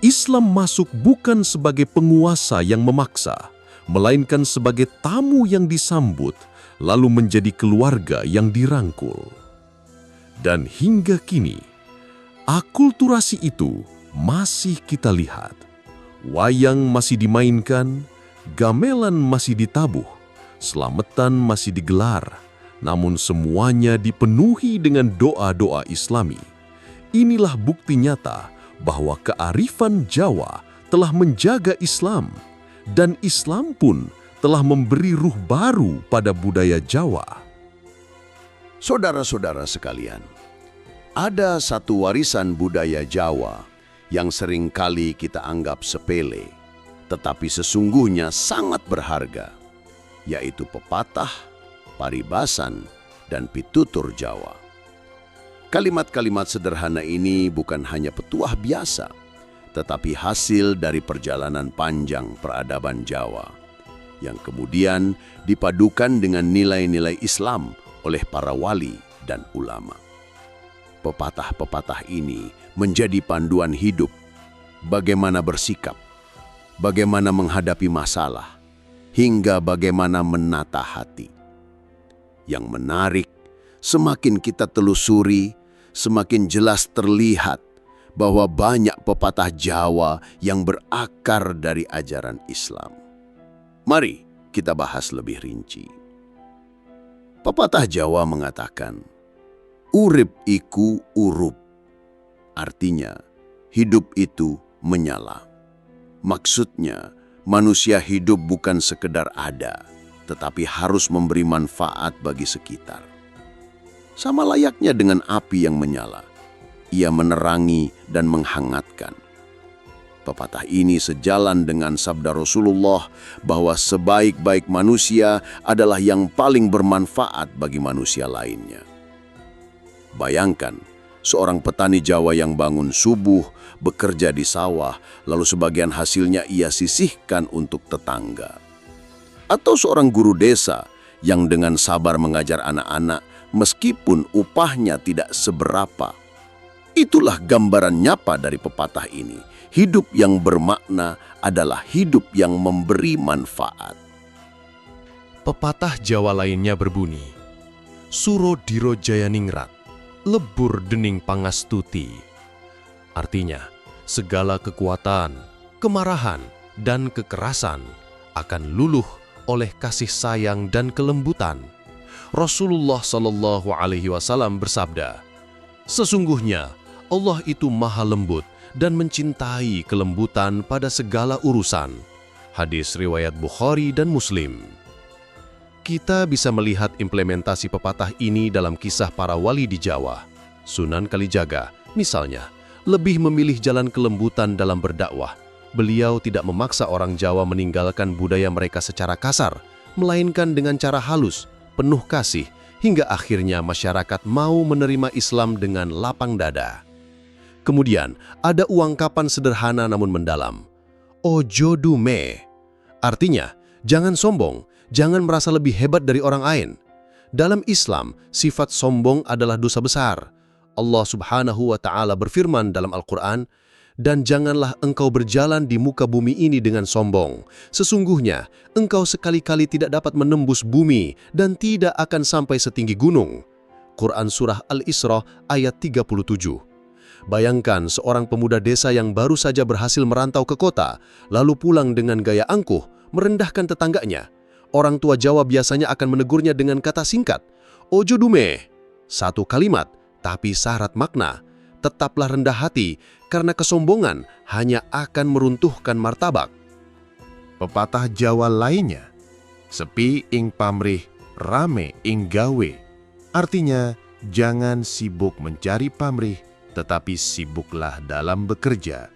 Islam masuk bukan sebagai penguasa yang memaksa, melainkan sebagai tamu yang disambut, lalu menjadi keluarga yang dirangkul. Dan hingga kini, akulturasi itu masih kita lihat. Wayang masih dimainkan, gamelan masih ditabuh, selamatan masih digelar, namun semuanya dipenuhi dengan doa-doa Islami. Inilah bukti nyata bahwa kearifan Jawa telah menjaga Islam, dan Islam pun telah memberi ruh baru pada budaya Jawa. Saudara-saudara sekalian, ada satu warisan budaya Jawa yang seringkali kita anggap sepele, tetapi sesungguhnya sangat berharga, yaitu pepatah, paribasan, dan pitutur Jawa. Kalimat-kalimat sederhana ini bukan hanya petuah biasa, tetapi hasil dari perjalanan panjang peradaban Jawa, yang kemudian dipadukan dengan nilai-nilai Islam oleh para wali dan ulama. Pepatah-pepatah ini menjadi panduan hidup, bagaimana bersikap, bagaimana menghadapi masalah, hingga bagaimana menata hati. Yang menarik, semakin kita telusuri, semakin jelas terlihat bahwa banyak pepatah Jawa yang berakar dari ajaran Islam. Mari kita bahas lebih rinci. Pepatah Jawa mengatakan, urip iku urup. Artinya, hidup itu menyala. Maksudnya, manusia hidup bukan sekedar ada, tetapi harus memberi manfaat bagi sekitar. Sama layaknya dengan api yang menyala, ia menerangi dan menghangatkan. Pepatah ini sejalan dengan sabda Rasulullah bahwa sebaik-baik manusia adalah yang paling bermanfaat bagi manusia lainnya. Bayangkan, seorang petani Jawa yang bangun subuh, bekerja di sawah, lalu sebagian hasilnya ia sisihkan untuk tetangga. Atau seorang guru desa yang dengan sabar mengajar anak-anak meskipun upahnya tidak seberapa. Itulah gambaran nyata dari pepatah ini. Hidup yang bermakna adalah hidup yang memberi manfaat. Pepatah Jawa lainnya berbunyi, Suro Diro Jayaningrat, lebur dening pangastuti. Artinya, segala kekuatan, kemarahan, dan kekerasan akan luluh oleh kasih sayang dan kelembutan. Rasulullah SAW bersabda, sesungguhnya Allah itu maha lembut dan mencintai kelembutan pada segala urusan. Hadis riwayat Bukhari dan Muslim. Kita bisa melihat implementasi pepatah ini dalam kisah para wali di Jawa. Sunan Kalijaga, misalnya, lebih memilih jalan kelembutan dalam berdakwah. Beliau tidak memaksa orang Jawa meninggalkan budaya mereka secara kasar, melainkan dengan cara halus, penuh kasih, hingga akhirnya masyarakat mau menerima Islam dengan lapang dada. Kemudian, ada ungkapan sederhana namun mendalam. Ojo dume. Artinya, jangan sombong, jangan merasa lebih hebat dari orang lain. Dalam Islam, sifat sombong adalah dosa besar. Allah Subhanahu wa Ta'ala berfirman dalam Al-Quran, "Dan janganlah engkau berjalan di muka bumi ini dengan sombong. Sesungguhnya, engkau sekali-kali tidak dapat menembus bumi dan tidak akan sampai setinggi gunung." Quran Surah Al-Isra ayat 37. Bayangkan seorang pemuda desa yang baru saja berhasil merantau ke kota, lalu pulang dengan gaya angkuh, merendahkan tetangganya. Orang tua Jawa biasanya akan menegurnya dengan kata singkat, "Ojo dume." Satu kalimat, tapi syarat makna. Tetaplah rendah hati, karena kesombongan hanya akan meruntuhkan martabak. Pepatah Jawa lainnya, sepi ing pamrih, rame ing gawe. Artinya, jangan sibuk mencari pamrih, tetapi sibuklah dalam bekerja.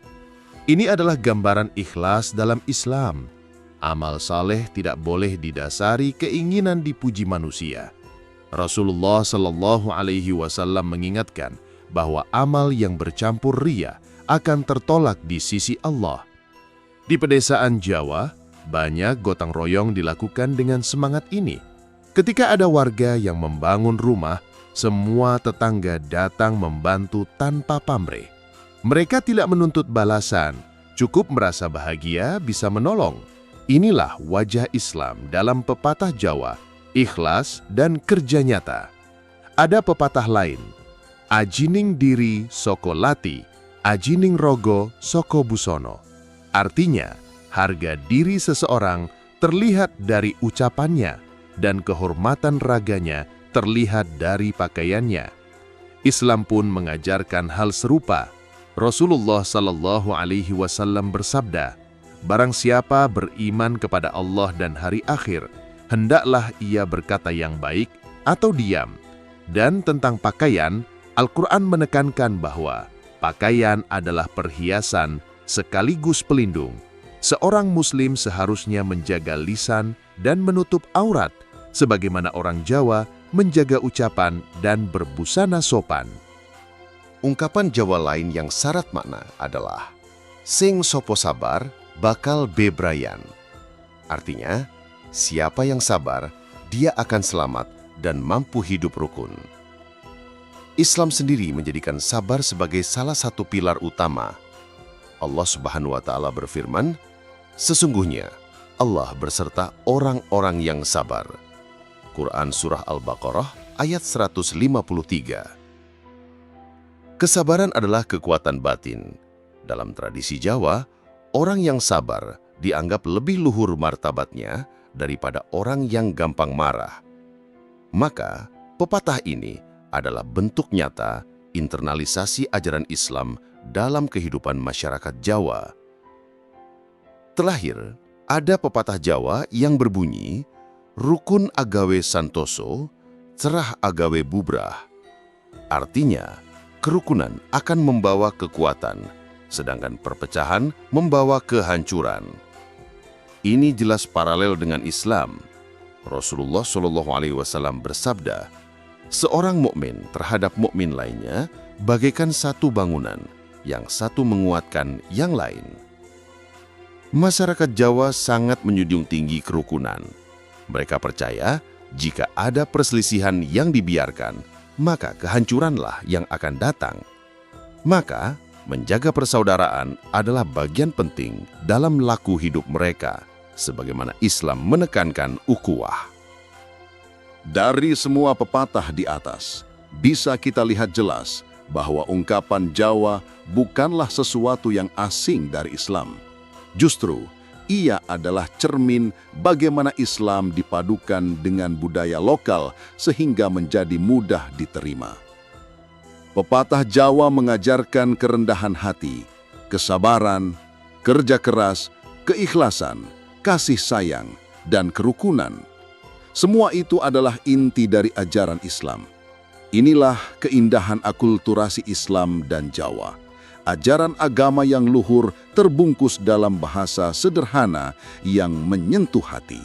Ini adalah gambaran ikhlas dalam Islam. Amal saleh tidak boleh didasari keinginan dipuji manusia. Rasulullah Shallallahu Alaihi Wasallam mengingatkan bahwa amal yang bercampur riya akan tertolak di sisi Allah. Di pedesaan Jawa, banyak gotong royong dilakukan dengan semangat ini. Ketika ada warga yang membangun rumah, semua tetangga datang membantu tanpa pamrih. Mereka tidak menuntut balasan, cukup merasa bahagia bisa menolong. Inilah wajah Islam dalam pepatah Jawa, ikhlas dan kerja nyata. Ada pepatah lain, ajining diri soko lati, ajining rogo soko busono. Artinya, harga diri seseorang terlihat dari ucapannya dan kehormatan raganya terlihat dari pakaiannya. Islam pun mengajarkan hal serupa. Rasulullah Shallallahu Alaihi Wasallam bersabda, "Barang siapa beriman kepada Allah dan hari akhir, hendaklah ia berkata yang baik atau diam." Dan tentang pakaian, Al-Quran menekankan bahwa pakaian adalah perhiasan sekaligus pelindung. Seorang Muslim seharusnya menjaga lisan dan menutup aurat, sebagaimana orang Jawa menjaga ucapan dan berbusana sopan. Ungkapan Jawa lain yang syarat makna adalah sing sopo sabar bakal bebrayan. Artinya, siapa yang sabar, dia akan selamat dan mampu hidup rukun. Islam sendiri menjadikan sabar sebagai salah satu pilar utama. Allah Subhanahu wa Ta'ala berfirman, "Sesungguhnya Allah berserta orang-orang yang sabar." Quran Surah Al-Baqarah ayat 153. Kesabaran adalah kekuatan batin. Dalam tradisi Jawa, orang yang sabar dianggap lebih luhur martabatnya daripada orang yang gampang marah. Maka, pepatah ini adalah bentuk nyata internalisasi ajaran Islam dalam kehidupan masyarakat Jawa. Terakhir, ada pepatah Jawa yang berbunyi, "Rukun agawe santoso, cerah agawe bubrah." Artinya, kerukunan akan membawa kekuatan, sedangkan perpecahan membawa kehancuran. Ini jelas paralel dengan Islam. Rasulullah SAW bersabda, "Seorang mukmin terhadap mukmin lainnya bagaikan satu bangunan, yang satu menguatkan yang lain." Masyarakat Jawa sangat menjunjung tinggi kerukunan. Mereka percaya jika ada perselisihan yang dibiarkan, maka kehancuranlah yang akan datang. Maka, menjaga persaudaraan adalah bagian penting dalam laku hidup mereka, sebagaimana Islam menekankan ukhuwah. Dari semua pepatah di atas, bisa kita lihat jelas bahwa ungkapan Jawa bukanlah sesuatu yang asing dari Islam. Justru, ia adalah cermin bagaimana Islam dipadukan dengan budaya lokal sehingga menjadi mudah diterima. Pepatah Jawa mengajarkan kerendahan hati, kesabaran, kerja keras, keikhlasan, kasih sayang, dan kerukunan. Semua itu adalah inti dari ajaran Islam. Inilah keindahan akulturasi Islam dan Jawa. Ajaran agama yang luhur terbungkus dalam bahasa sederhana yang menyentuh hati.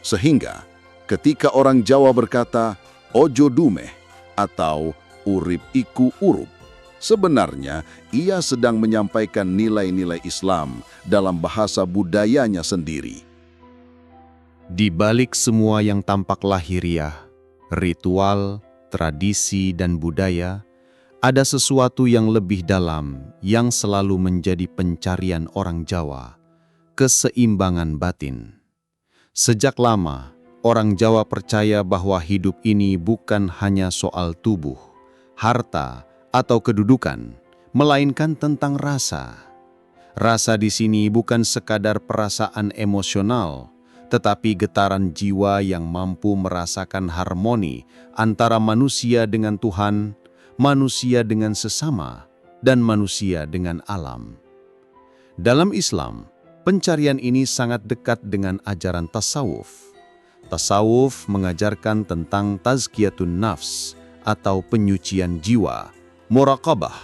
Sehingga ketika orang Jawa berkata, ojo dumeh atau urip iku urup, sebenarnya ia sedang menyampaikan nilai-nilai Islam dalam bahasa budayanya sendiri. Di balik semua yang tampak lahiriah, ritual, tradisi, dan budaya, ada sesuatu yang lebih dalam yang selalu menjadi pencarian orang Jawa, keseimbangan batin. Sejak lama, orang Jawa percaya bahwa hidup ini bukan hanya soal tubuh, harta, atau kedudukan, melainkan tentang rasa. Rasa di sini bukan sekadar perasaan emosional, tetapi getaran jiwa yang mampu merasakan harmoni antara manusia dengan Tuhan, manusia dengan sesama, dan manusia dengan alam. Dalam Islam, pencarian ini sangat dekat dengan ajaran tasawuf. Tasawuf mengajarkan tentang tazkiyatun nafs atau penyucian jiwa, muraqabah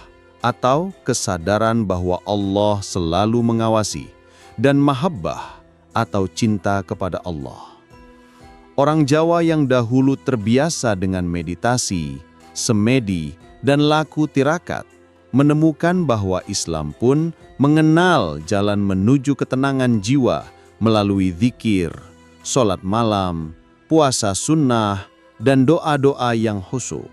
atau kesadaran bahwa Allah selalu mengawasi, dan mahabbah atau cinta kepada Allah. Orang Jawa yang dahulu terbiasa dengan meditasi, semedi, dan laku tirakat menemukan bahwa Islam pun mengenal jalan menuju ketenangan jiwa melalui zikir, sholat malam, puasa sunnah, dan doa-doa yang khusyuk.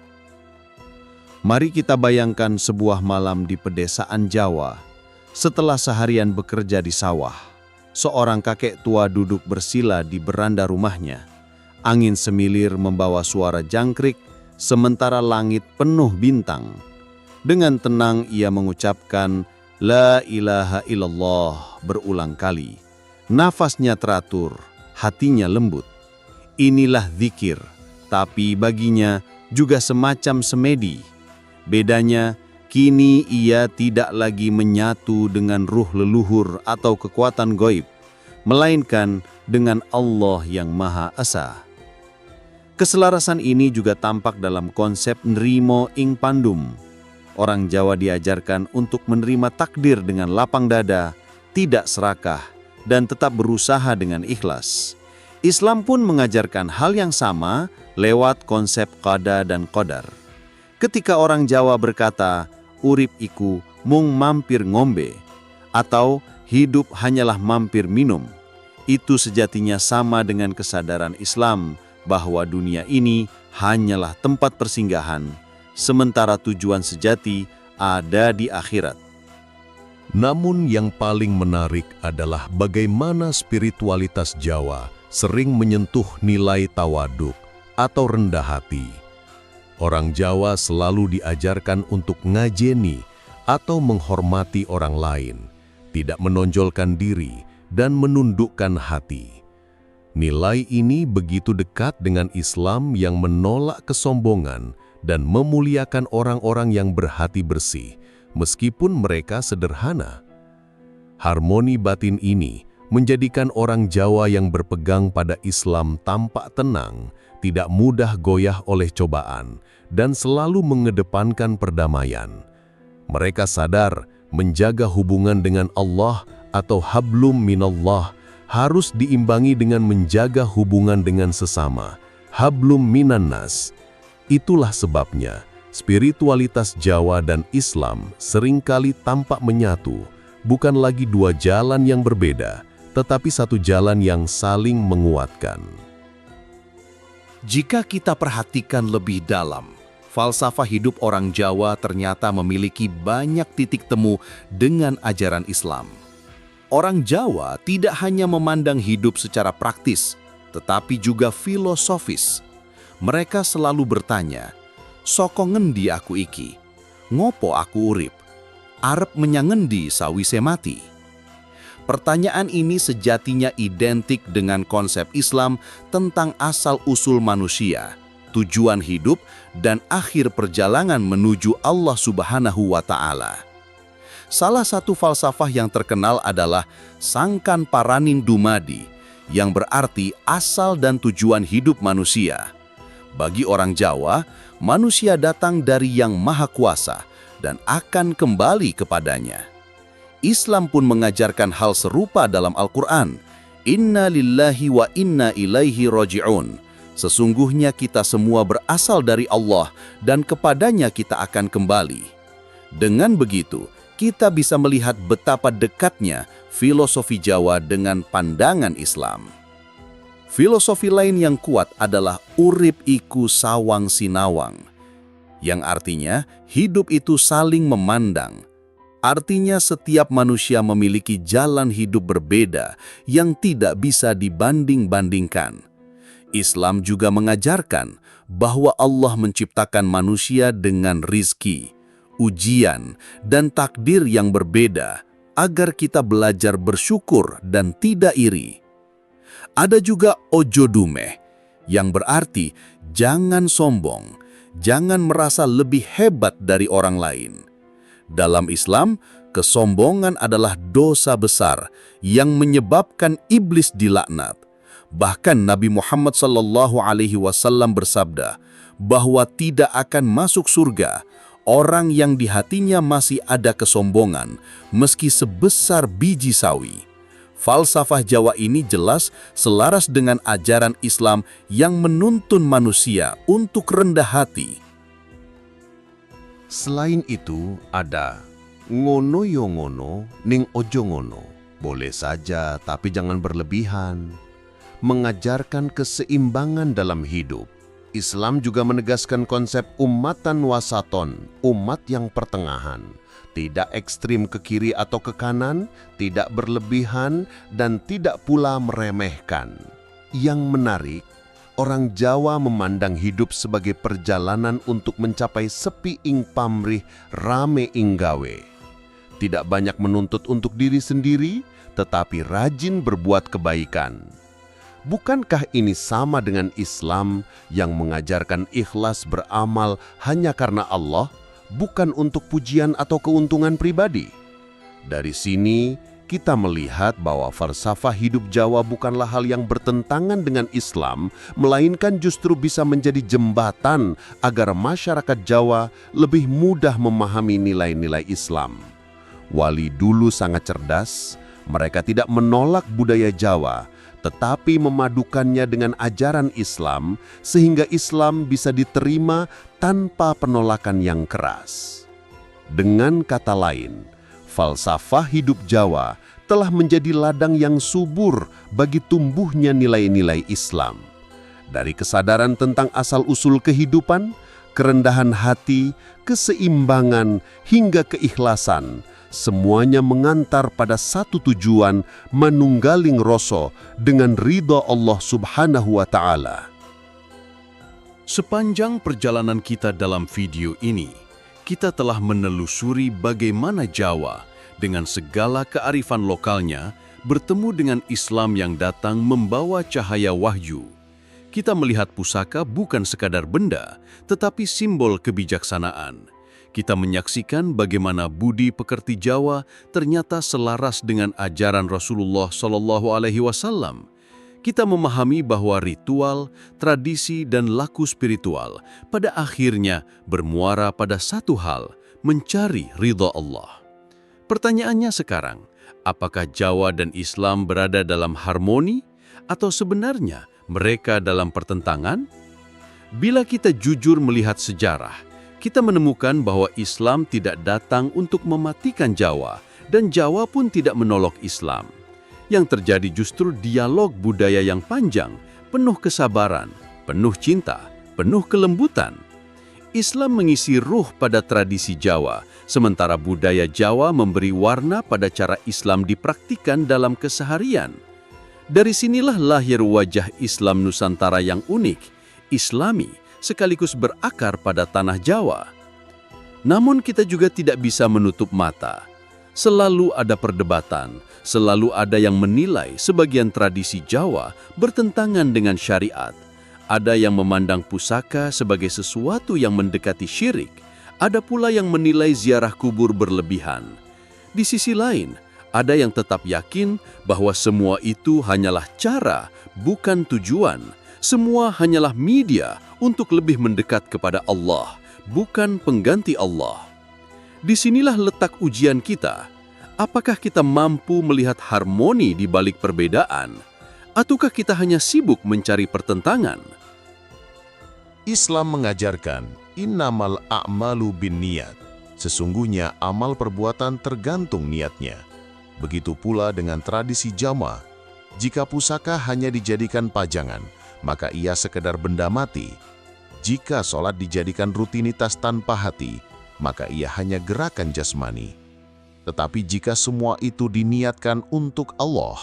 Mari kita bayangkan sebuah malam di pedesaan Jawa. Setelah seharian bekerja di sawah, seorang kakek tua duduk bersila di beranda rumahnya. Angin semilir membawa suara jangkrik, sementara langit penuh bintang. Dengan tenang ia mengucapkan, La ilaha illallah berulang kali. Nafasnya teratur, hatinya lembut. Inilah zikir, tapi baginya juga semacam semedi. Bedanya, kini ia tidak lagi menyatu dengan ruh leluhur atau kekuatan gaib, melainkan dengan Allah yang Maha Esa. Keselarasan ini juga tampak dalam konsep nrimo ing pandum. Orang Jawa diajarkan untuk menerima takdir dengan lapang dada, tidak serakah, dan tetap berusaha dengan ikhlas. Islam pun mengajarkan hal yang sama lewat konsep qada dan qadar. Ketika orang Jawa berkata, urip iku mung mampir ngombe, atau hidup hanyalah mampir minum, itu sejatinya sama dengan kesadaran Islam bahwa dunia ini hanyalah tempat persinggahan, sementara tujuan sejati ada di akhirat. Namun yang paling menarik adalah bagaimana spiritualitas Jawa sering menyentuh nilai tawaduk atau rendah hati. Orang Jawa selalu diajarkan untuk ngajeni atau menghormati orang lain, tidak menonjolkan diri dan menundukkan hati. Nilai ini begitu dekat dengan Islam yang menolak kesombongan dan memuliakan orang-orang yang berhati bersih, meskipun mereka sederhana. Harmoni batin ini menjadikan orang Jawa yang berpegang pada Islam tampak tenang, tidak mudah goyah oleh cobaan, dan selalu mengedepankan perdamaian. Mereka sadar menjaga hubungan dengan Allah atau hablum minallah harus diimbangi dengan menjaga hubungan dengan sesama, hablum minannas. Itulah sebabnya spiritualitas Jawa dan Islam seringkali tampak menyatu, bukan lagi dua jalan yang berbeda, tetapi satu jalan yang saling menguatkan. Jika kita perhatikan lebih dalam, falsafah hidup orang Jawa ternyata memiliki banyak titik temu dengan ajaran Islam. Orang Jawa tidak hanya memandang hidup secara praktis, tetapi juga filosofis. Mereka selalu bertanya, "Soko ngendi aku iki? Ngopo aku urip? Arep menyang ngendi sawise mati?" Pertanyaan ini sejatinya identik dengan konsep Islam tentang asal-usul manusia, tujuan hidup dan akhir perjalanan menuju Allah Subhanahu wa Ta'ala. Salah satu falsafah yang terkenal adalah Sangkan Paranin Dumadi, yang berarti asal dan tujuan hidup manusia. Bagi orang Jawa, manusia datang dari Yang Maha Kuasa dan akan kembali kepadanya. Islam pun mengajarkan hal serupa dalam Al-Quran. Inna lillahi wa inna ilaihi raji'un. Sesungguhnya kita semua berasal dari Allah dan kepadanya kita akan kembali. Dengan begitu, kita bisa melihat betapa dekatnya filosofi Jawa dengan pandangan Islam. Filosofi lain yang kuat adalah urip iku sawang sinawang, yang artinya hidup itu saling memandang. Artinya setiap manusia memiliki jalan hidup berbeda yang tidak bisa dibanding-bandingkan. Islam juga mengajarkan bahwa Allah menciptakan manusia dengan rizki, ujian, dan takdir yang berbeda agar kita belajar bersyukur dan tidak iri. Ada juga ojo dumeh, yang berarti jangan sombong, jangan merasa lebih hebat dari orang lain. Dalam Islam, kesombongan adalah dosa besar yang menyebabkan iblis dilaknat. Bahkan Nabi Muhammad SAW bersabda bahwa tidak akan masuk surga orang yang di hatinya masih ada kesombongan, meski sebesar biji sawi. Falsafah Jawa ini jelas selaras dengan ajaran Islam yang menuntun manusia untuk rendah hati. Selain itu, ada ngono yo ngono, ning ojo ngono. Boleh saja, tapi jangan berlebihan. Mengajarkan keseimbangan dalam hidup. Islam juga menegaskan konsep ummatan wasaton, umat yang pertengahan. Tidak ekstrim ke kiri atau ke kanan, tidak berlebihan, dan tidak pula meremehkan. Yang menarik, orang Jawa memandang hidup sebagai perjalanan untuk mencapai sepi ing pamrih, rame ing gawe. Tidak banyak menuntut untuk diri sendiri, tetapi rajin berbuat kebaikan. Bukankah ini sama dengan Islam yang mengajarkan ikhlas beramal hanya karena Allah, bukan untuk pujian atau keuntungan pribadi? Dari sini, kita melihat bahwa falsafah hidup Jawa bukanlah hal yang bertentangan dengan Islam, melainkan justru bisa menjadi jembatan agar masyarakat Jawa lebih mudah memahami nilai-nilai Islam. Wali dulu sangat cerdas, mereka tidak menolak budaya Jawa, tetapi memadukannya dengan ajaran Islam sehingga Islam bisa diterima tanpa penolakan yang keras. Dengan kata lain, falsafah hidup Jawa telah menjadi ladang yang subur bagi tumbuhnya nilai-nilai Islam. Dari kesadaran tentang asal-usul kehidupan, kerendahan hati, keseimbangan, hingga keikhlasan, semuanya mengantar pada satu tujuan, manunggaling rasa dengan ridha Allah Subhanahu wa Ta'ala. Sepanjang perjalanan kita dalam video ini, kita telah menelusuri bagaimana Jawa dengan segala kearifan lokalnya bertemu dengan Islam yang datang membawa cahaya wahyu. Kita melihat pusaka bukan sekadar benda, tetapi simbol kebijaksanaan. Kita menyaksikan bagaimana budi pekerti Jawa ternyata selaras dengan ajaran Rasulullah SAW. Kita memahami bahwa ritual, tradisi, dan laku spiritual pada akhirnya bermuara pada satu hal, mencari ridha Allah. Pertanyaannya sekarang, apakah Jawa dan Islam berada dalam harmoni atau sebenarnya mereka dalam pertentangan? Bila kita jujur melihat sejarah, kita menemukan bahwa Islam tidak datang untuk mematikan Jawa dan Jawa pun tidak menolak Islam. Yang terjadi justru dialog budaya yang panjang, penuh kesabaran, penuh cinta, penuh kelembutan. Islam mengisi ruh pada tradisi Jawa, sementara budaya Jawa memberi warna pada cara Islam dipraktikkan dalam keseharian. Dari sinilah lahir wajah Islam Nusantara yang unik, Islami, sekaligus berakar pada tanah Jawa. Namun kita juga tidak bisa menutup mata. Selalu ada perdebatan, selalu ada yang menilai sebagian tradisi Jawa bertentangan dengan syariat. Ada yang memandang pusaka sebagai sesuatu yang mendekati syirik, ada pula yang menilai ziarah kubur berlebihan. Di sisi lain, ada yang tetap yakin bahwa semua itu hanyalah cara, bukan tujuan. Semua hanyalah media untuk lebih mendekat kepada Allah, bukan pengganti Allah. Disinilah letak ujian kita. Apakah kita mampu melihat harmoni di balik perbedaan? Ataukah kita hanya sibuk mencari pertentangan? Islam mengajarkan, innamal a'malu binniyat. Sesungguhnya amal perbuatan tergantung niatnya. Begitu pula dengan tradisi Jawa. Jika pusaka hanya dijadikan pajangan, maka ia sekedar benda mati. Jika sholat dijadikan rutinitas tanpa hati, maka ia hanya gerakan jasmani. Tetapi jika semua itu diniatkan untuk Allah,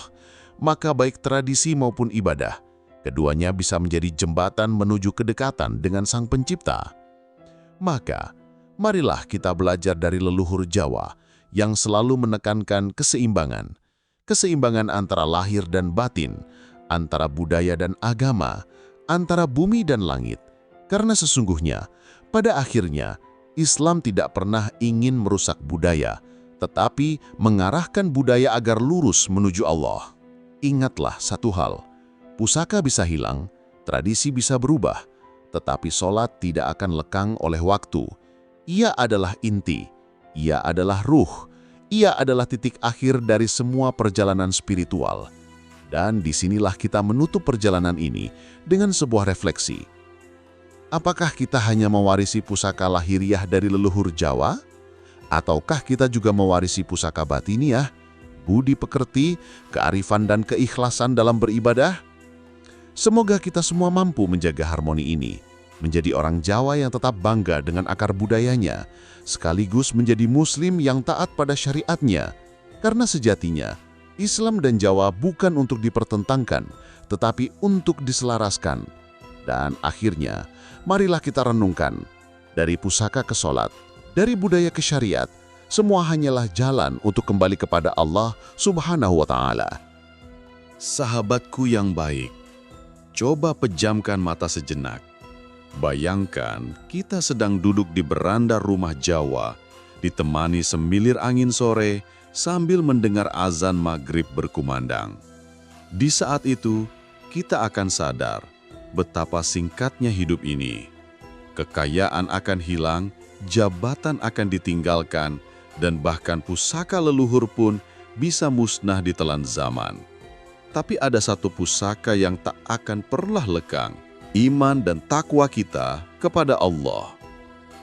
maka baik tradisi maupun ibadah, keduanya bisa menjadi jembatan menuju kedekatan dengan Sang Pencipta. Maka, marilah kita belajar dari leluhur Jawa yang selalu menekankan keseimbangan. Keseimbangan antara lahir dan batin, antara budaya dan agama, antara bumi dan langit. Karena sesungguhnya, pada akhirnya, Islam tidak pernah ingin merusak budaya, tetapi mengarahkan budaya agar lurus menuju Allah. Ingatlah satu hal, pusaka bisa hilang, tradisi bisa berubah, tetapi sholat tidak akan lekang oleh waktu. Ia adalah inti, ia adalah ruh, ia adalah titik akhir dari semua perjalanan spiritual. Dan disinilah kita menutup perjalanan ini dengan sebuah refleksi. Apakah kita hanya mewarisi pusaka lahiriah dari leluhur Jawa? Ataukah kita juga mewarisi pusaka batiniah, budi pekerti, kearifan dan keikhlasan dalam beribadah? Semoga kita semua mampu menjaga harmoni ini, menjadi orang Jawa yang tetap bangga dengan akar budayanya, sekaligus menjadi Muslim yang taat pada syariatnya. Karena sejatinya, Islam dan Jawa bukan untuk dipertentangkan, tetapi untuk diselaraskan. Dan akhirnya, marilah kita renungkan, dari pusaka ke sholat, dari budaya ke syariat, semua hanyalah jalan untuk kembali kepada Allah Subhanahu wa Ta'ala. Sahabatku yang baik, coba pejamkan mata sejenak. Bayangkan kita sedang duduk di beranda rumah Jawa, ditemani semilir angin sore sambil mendengar azan maghrib berkumandang. Di saat itu, kita akan sadar betapa singkatnya hidup ini. Kekayaan akan hilang, jabatan akan ditinggalkan, dan bahkan pusaka leluhur pun bisa musnah di telan zaman. Tapi ada satu pusaka yang tak akan pernah lekang, iman dan takwa kita kepada Allah.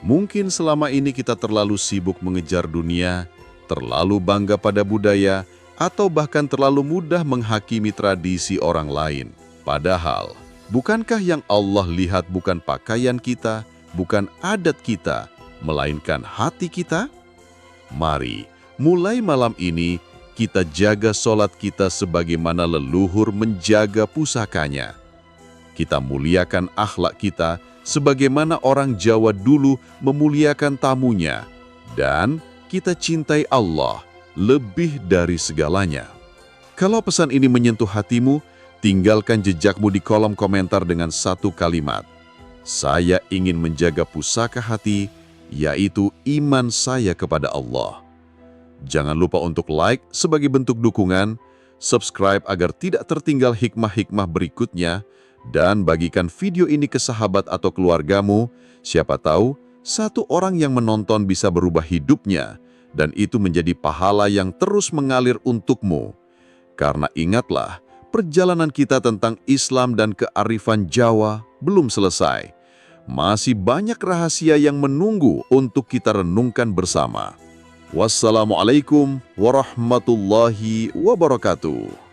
Mungkin selama ini kita terlalu sibuk mengejar dunia, terlalu bangga pada budaya, atau bahkan terlalu mudah menghakimi tradisi orang lain. Padahal, bukankah yang Allah lihat bukan pakaian kita, bukan adat kita, melainkan hati kita? Mari, mulai malam ini, kita jaga sholat kita sebagaimana leluhur menjaga pusakanya. Kita muliakan akhlak kita sebagaimana orang Jawa dulu memuliakan tamunya. Dan kita cintai Allah lebih dari segalanya. Kalau pesan ini menyentuh hatimu, tinggalkan jejakmu di kolom komentar dengan satu kalimat. Saya ingin menjaga pusaka hati, yaitu iman saya kepada Allah. Jangan lupa untuk like sebagai bentuk dukungan, subscribe agar tidak tertinggal hikmah-hikmah berikutnya, dan bagikan video ini ke sahabat atau keluargamu. Siapa tahu, satu orang yang menonton bisa berubah hidupnya, dan itu menjadi pahala yang terus mengalir untukmu. Karena ingatlah, perjalanan kita tentang Islam dan kearifan Jawa belum selesai. Masih banyak rahasia yang menunggu untuk kita renungkan bersama. Wassalamualaikum warahmatullahi wabarakatuh.